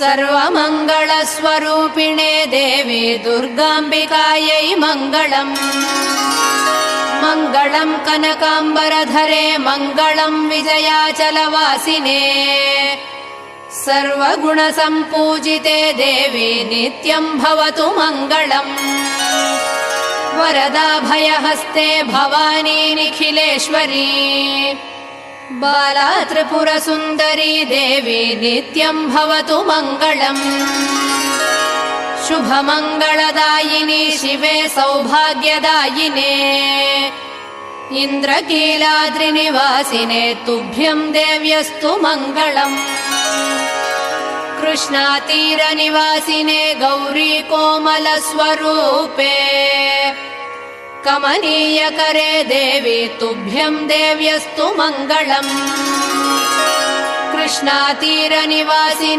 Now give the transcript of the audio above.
सर्वमङ्गलस्वरूपिणे देवी दुर्गाम्बिकायै मङ्गलम्। मङ्गलम् कनकाम्बरधरे मङ्गलम् विजयाचलवासिने सर्वगुणसम्पूजिते देवी नित्यम् भवतु मङ्गलम्। वरदाभयहस्ते भवानी निखिलेश्वरी बाला त्रिपुरसुन्दरी देवी नित्यम् भवतु मङ्गलम्। शुभमङ्गलदायिनी शिवे सौभाग्यदायिने इन्द्रकीलाद्रिनिवासिने तुभ्यम् देव्यस्तु मङ्गलम्। कृष्णातीरनिवासिने गौरी कोमलस्वरूपे कमनीयकरे देवी तुभ्यम् देव्यस्तु मङ्गलम्। कृष्णातीरनिवासिने